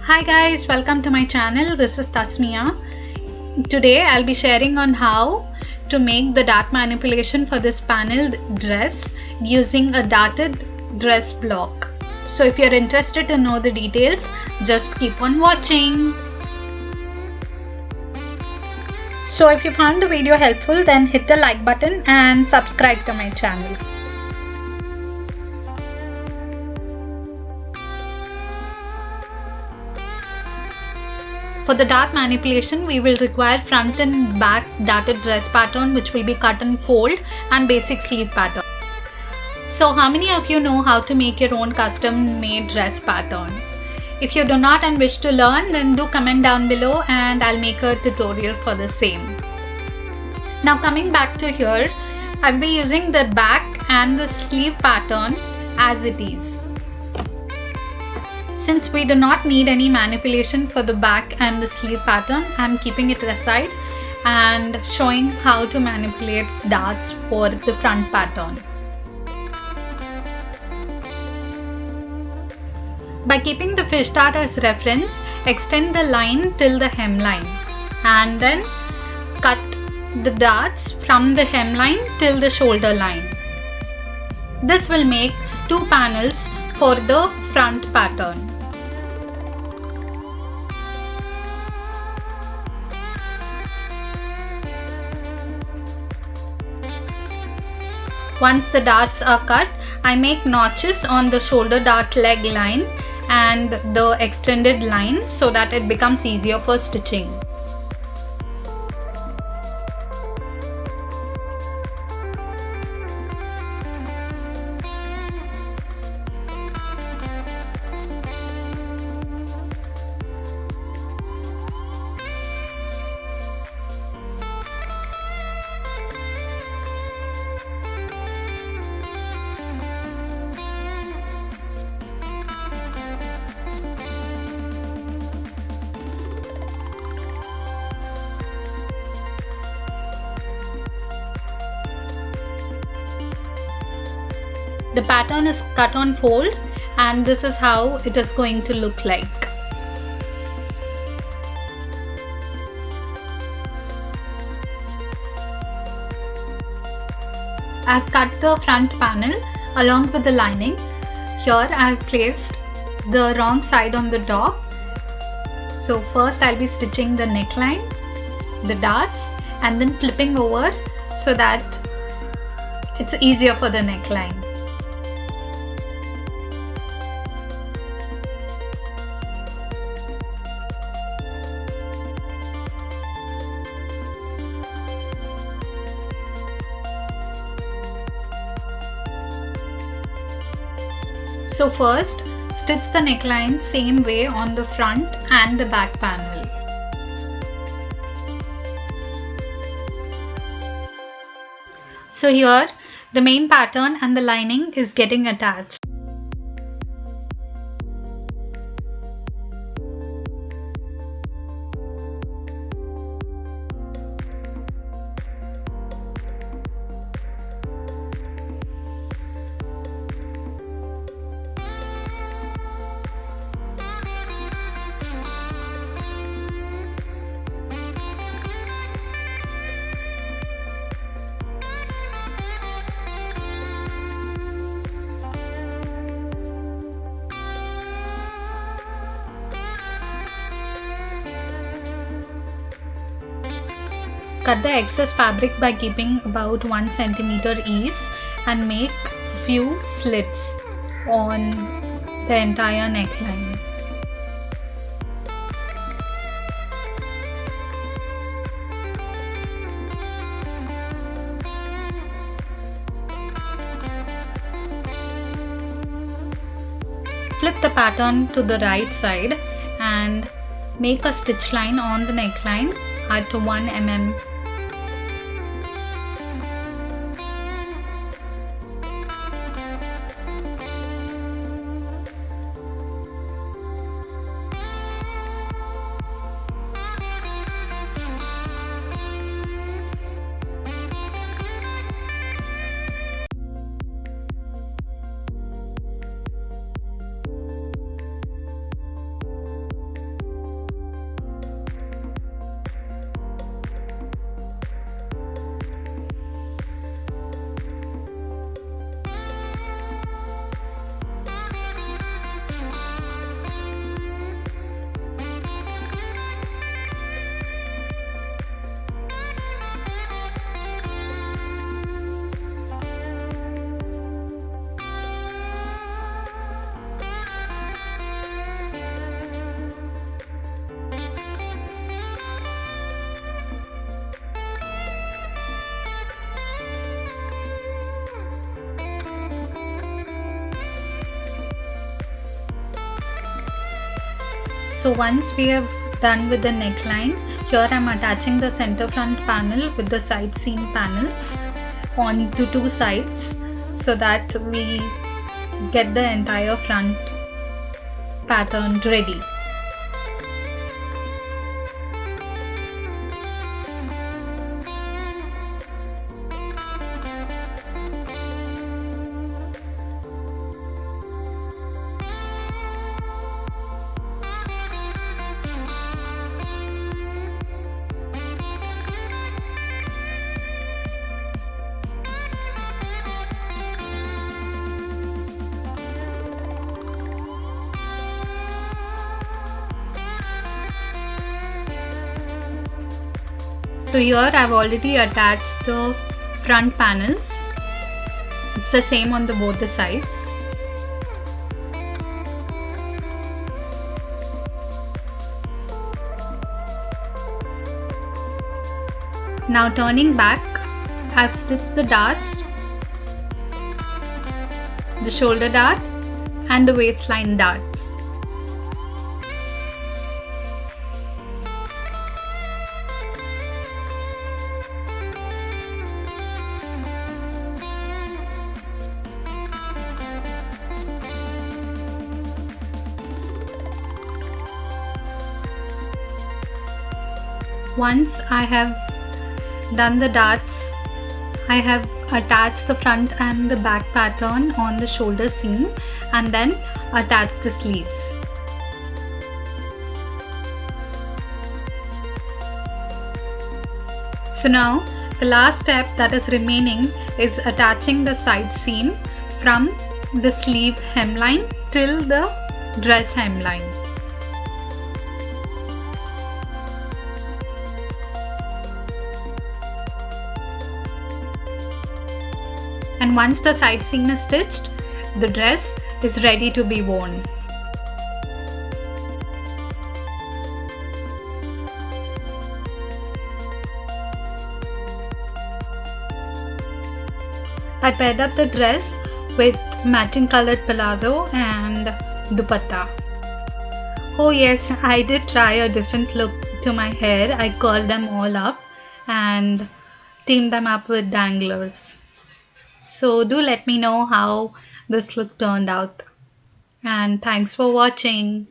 Hi guys, welcome to my channel. This is Tasmia. Today I'll be sharing on how to make the dart manipulation for this panel dress using a darted dress block. So if you're interested to know the details, just keep on watching. So if you found the video helpful, then hit the like button and subscribe to my channel. For the dart manipulation, we will require front and back darted dress pattern, which will be cut and fold, and basic sleeve pattern. So how many of you know how to make your own custom made dress pattern? If you do not and wish to learn, then do comment down below and I'll make a tutorial for the same. Now coming back to here, I'll be using the back and the sleeve pattern as it is. Since we do not need any manipulation for the back and the sleeve pattern, I am keeping it aside and showing how to manipulate darts for the front pattern. By keeping the fish dart as reference, extend the line till the hemline and then cut the darts from the hemline till the shoulder line. This will make two panels for the front pattern. Once the darts are cut, I make notches on the shoulder dart leg line and the extended line so that it becomes easier for stitching. The pattern is cut on fold and this is how it is going to look like. I've cut the front panel along with the lining. Here I've placed the wrong side on the top. So first I'll be stitching the neckline, the darts, and then flipping over so that it's easier for the neckline. So first, stitch the neckline same way on the front and the back panel. So here, the main pattern and the lining is getting attached. Cut the excess fabric by keeping about 1 cm ease and make a few slits on the entire neckline. Flip the pattern to the right side and make a stitch line on the neckline at 1 mm. So once we have done with the neckline, here I am attaching the center front panel with the side seam panels on to two sides so that we get the entire front pattern ready. So here I've already attached the front panels. It's the same on both the sides. Now turning back, I've stitched the darts, the shoulder dart and the waistline darts. Once I have done the darts, I have attached the front and the back pattern on the shoulder seam and then attached the sleeves. So now the last step that is remaining is attaching the side seam from the sleeve hemline till the dress hemline. And once the side seam is stitched, the dress is ready to be worn. I paired up the dress with matching colored palazzo and dupatta. Oh yes, I did try a different look to my hair. I curled them all up and teamed them up with danglers. So do let me know how this look turned out. And thanks for watching.